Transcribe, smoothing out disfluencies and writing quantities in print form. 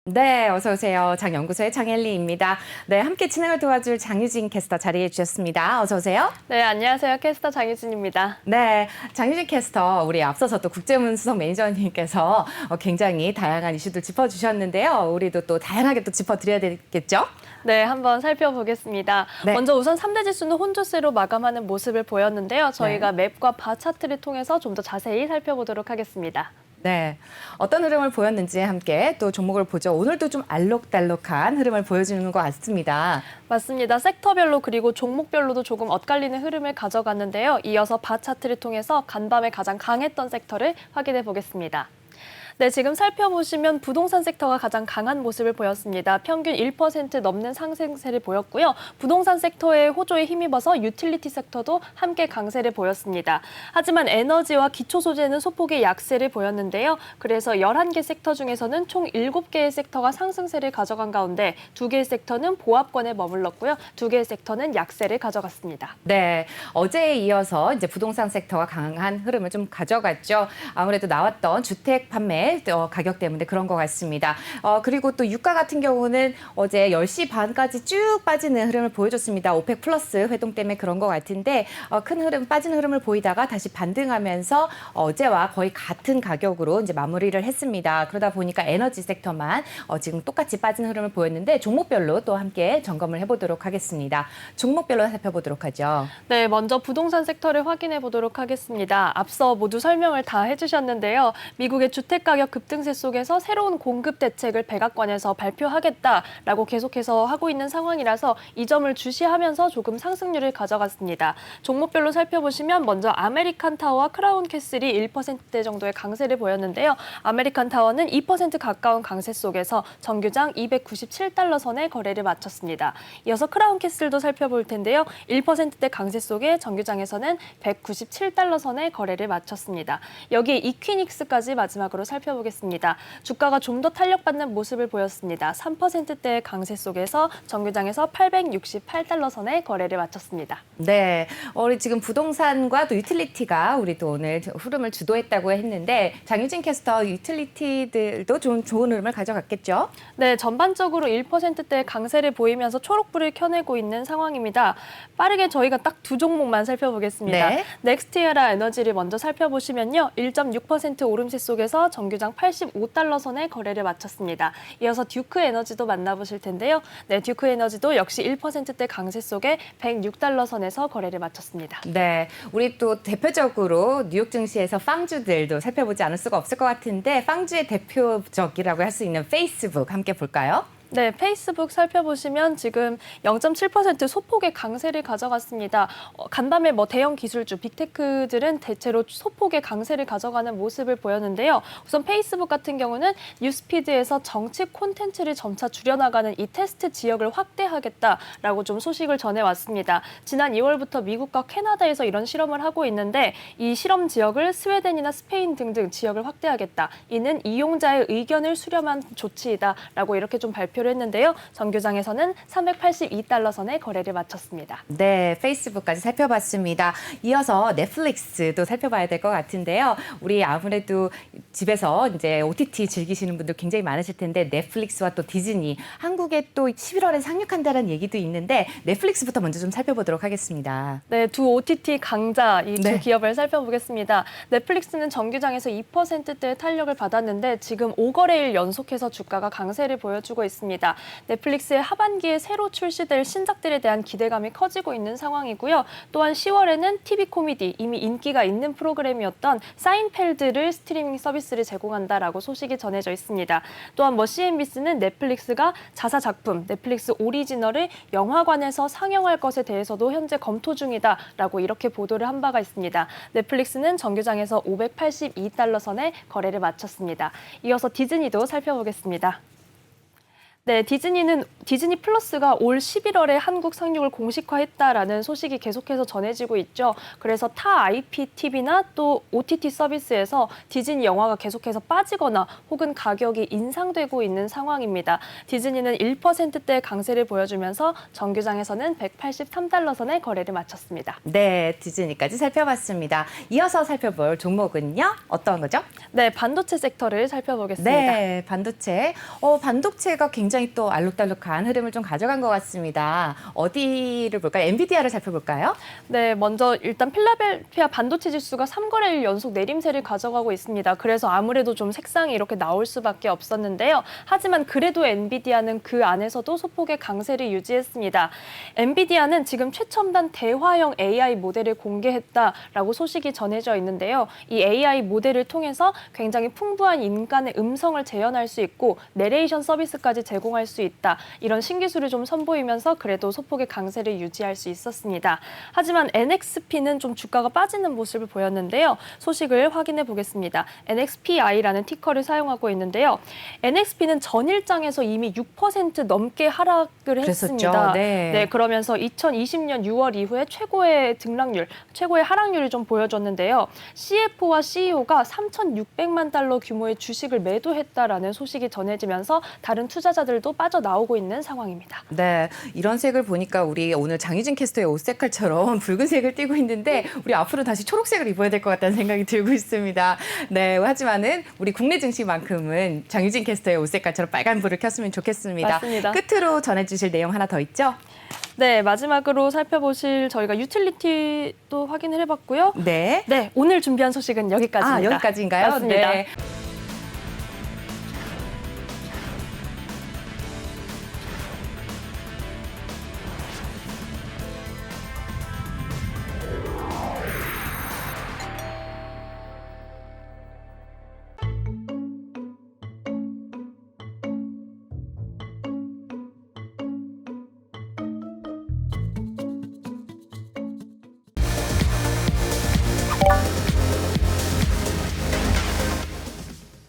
네, 어서 오세요. 장연구소의 장엘리입니다. 네, 함께 진행을 도와줄 장유진 캐스터 자리해 주셨습니다. 어서 오세요. 네, 안녕하세요. 캐스터 장유진입니다. 네, 장유진 캐스터, 우리 앞서서 또 국제문 수석 매니저님께서 굉장히 다양한 이슈들 짚어주셨는데요. 우리도 또 다양하게 또 짚어드려야 되겠죠? 네, 한번 살펴보겠습니다. 네. 먼저 우선 3대 지수는 혼조세로 마감하는 모습을 보였는데요. 저희가 맵과 바 차트를 통해서 좀 더 자세히 살펴보도록 하겠습니다. 네, 어떤 흐름을 보였는지 함께 또 종목을 보죠. 오늘도 좀 알록달록한 흐름을 보여주는 것 같습니다. 맞습니다. 섹터별로 그리고 종목별로도 조금 엇갈리는 흐름을 가져갔는데요. 이어서 바 차트를 통해서 간밤에 가장 강했던 섹터를 확인해 보겠습니다. 네, 지금 살펴보시면 부동산 섹터가 가장 강한 모습을 보였습니다. 평균 1% 넘는 상승세를 보였고요. 부동산 섹터의 호조에 힘입어서 유틸리티 섹터도 함께 강세를 보였습니다. 하지만 에너지와 기초 소재는 소폭의 약세를 보였는데요. 그래서 11개 섹터 중에서는 총 7개의 섹터가 상승세를 가져간 가운데 2개의 섹터는 보합권에 머물렀고요. 2개의 섹터는 약세를 가져갔습니다. 네, 어제에 이어서 이제 부동산 섹터가 강한 흐름을 좀 가져갔죠. 아무래도 나왔던 주택 판매 가격 때문에 그런 것 같습니다. 그리고 또 유가 같은 경우는 어제 10시 반까지 쭉 빠지는 흐름을 보여줬습니다. 오펙 플러스 회동 때문에 그런 것 같은데 큰 흐름, 빠지는 흐름을 보이다가 다시 반등하면서 어제와 거의 같은 가격으로 이제 마무리를 했습니다. 그러다 보니까 에너지 섹터만 지금 똑같이 빠진 흐름을 보였는데 종목별로 또 함께 점검을 해보도록 하겠습니다. 종목별로 살펴보도록 하죠. 네, 먼저 부동산 섹터를 확인해 보도록 하겠습니다. 앞서 모두 설명을 다 해주셨는데요. 미국의 주택가격 급등세 속에서 새로운 공급 대책을 백악관에서 발표하겠다라고 계속해서 하고 있는 상황이라서 이 점을 주시하면서 조금 상승률을 가져갔습니다. 종목별로 살펴보시면 먼저 아메리칸 타워와 크라운 캐슬이 1%대 정도의 강세를 보였는데요. 아메리칸 타워는 2% 가까운 강세 속에서 정규장 297달러 선에 거래를 마쳤습니다. 이어서 크라운 캐슬도 살펴볼 텐데요. 1%대 강세 속에 정규장에서는 197달러 선에 거래를 마쳤습니다. 여기에 이퀴닉스까지 마지막으로 살펴보겠습니다. 주가가 좀 더 탄력받는 모습을 보였습니다. 3%대의 강세 속에서 정규장에서 868달러 선에 거래를 마쳤습니다. 네, 우리 지금 부동산과 또 유틸리티가 우리 또 오늘 흐름을 주도했다고 했는데 장유진 캐스터 유틸리티들도 좀 좋은 흐름을 가져갔겠죠? 네, 전반적으로 1%대 강세를 보이면서 초록불을 켜내고 있는 상황입니다. 빠르게 저희가 딱 두 종목만 살펴보겠습니다. 네. 넥스티에라 에너지를 먼저 살펴보시면요. 1.6% 오름세 속에서 정규장 85달러 선에 거래를 마쳤습니다. 이어서 듀크 에너지도 만나보실 텐데요. 네, 듀크 에너지도 역시 1%대 강세 속에 106달러 선에서 거래를 마쳤습니다. 네, 우리 또 대표적으로 뉴욕 증시에서 빵주들도 살펴보지 않을 수가 없을 것 같은데 빵주의 대표적이라고 할 수 있는 페이스북 함께 볼까요? 네, 페이스북 살펴보시면 지금 0.7% 소폭의 강세를 가져갔습니다. 간밤에 대형 기술주, 빅테크들은 대체로 소폭의 강세를 가져가는 모습을 보였는데요. 우선 페이스북 같은 경우는 뉴스피드에서 정치 콘텐츠를 점차 줄여나가는 이 테스트 지역을 확대하겠다라고 좀 소식을 전해왔습니다. 지난 2월부터 미국과 캐나다에서 이런 실험을 하고 있는데 이 실험 지역을 스웨덴이나 스페인 등등 지역을 확대하겠다. 이는 이용자의 의견을 수렴한 조치이다라고 이렇게 좀 발표를 했는데요. 정규장에서는 382달러 선에 거래를 마쳤습니다. 네, 페이스북까지 살펴봤습니다. 이어서 넷플릭스도 살펴봐야 될 것 같은데요. 우리 아무래도 집에서 이제 OTT 즐기시는 분들 굉장히 많으실 텐데 넷플릭스와 또 디즈니, 한국에 또 11월에 상륙한다는 얘기도 있는데 넷플릭스부터 먼저 좀 살펴보도록 하겠습니다. 네, 두 OTT 강자 이 두 네. 기업을 살펴보겠습니다. 넷플릭스는 정규장에서 2%대의 탄력을 받았는데 지금 5거래일 연속해서 주가가 강세를 보여주고 있습니다. 넷플릭스의 하반기에 새로 출시될 신작들에 대한 기대감이 커지고 있는 상황이고요. 또한 10월에는 TV 코미디, 이미 인기가 있는 프로그램이었던 사인펠드를 스트리밍 서비스를 제공한다라고 소식이 전해져 있습니다. 또한 CNBC는 넷플릭스가 자사 작품, 넷플릭스 오리지널을 영화관에서 상영할 것에 대해서도 현재 검토 중이다라고 이렇게 보도를 한 바가 있습니다. 넷플릭스는 정규장에서 582달러 선에 거래를 마쳤습니다. 이어서 디즈니도 살펴보겠습니다. 네, 디즈니 플러스가 올 11월에 한국 상륙을 공식화했다라는 소식이 계속해서 전해지고 있죠. 그래서 타 IPTV나 또 OTT 서비스에서 디즈니 영화가 계속해서 빠지거나 혹은 가격이 인상되고 있는 상황입니다. 디즈니는 1%대 강세를 보여주면서 정규장에서는 183달러 선에 거래를 마쳤습니다. 네, 디즈니까지 살펴봤습니다. 이어서 살펴볼 종목은요? 어떤 거죠? 네, 반도체 섹터를 살펴보겠습니다. 네, 반도체. 반도체가 굉장히 또 알록달록한 흐름을 좀 가져간 것 같습니다. 어디를 볼까요? 엔비디아를 살펴볼까요? 네, 먼저 일단 필라델피아 반도체 지수가 3거래일 연속 내림세를 가져가고 있습니다. 그래서 아무래도 좀 색상이 이렇게 나올 수밖에 없었는데요. 하지만 그래도 엔비디아는 그 안에서도 소폭의 강세를 유지했습니다. 엔비디아는 지금 최첨단 대화형 AI 모델을 공개했다라고 소식이 전해져 있는데요. 이 AI 모델을 통해서 굉장히 풍부한 인간의 음성을 재현할 수 있고 내레이션 서비스까지 제공할 수 있다. 이런 신기술을 좀 선보이면서 그래도 소폭의 강세를 유지할 수 있었습니다. 하지만 NXP는 좀 주가가 빠지는 모습을 보였는데요. 소식을 확인해 보겠습니다. NXPI라는 티커를 사용하고 있는데요. NXP는 전일장에서 이미 6% 넘게 하락을 했습니다. 그랬었죠. 네. 네, 그러면서 2020년 6월 이후에 최고의 등락률, 최고의 하락률을 좀 보여줬는데요. CFO와 CEO가 3,600만 달러 규모의 주식을 매도했다라는 소식이 전해지면서 다른 투자자들도 빠져나오고 있는 상황입니다. 네, 이런 색을 보니까 우리 오늘 장유진 캐스터의 옷 색깔처럼 붉은색을 띠고 있는데 우리 앞으로 다시 초록색을 입어야 될 것 같다는 생각이 들고 있습니다. 네, 하지만은 우리 국내 증시만큼은 장유진 캐스터의 옷 색깔처럼 빨간 불을 켰으면 좋겠습니다. 맞습니다. 끝으로 전해주실 내용 하나 더 있죠? 네, 마지막으로 살펴보실 저희가 유틸리티도 확인을 해봤고요. 네. 네, 오늘 준비한 소식은 여기까지입니다. 여기까지인가요? 맞습니다. 네.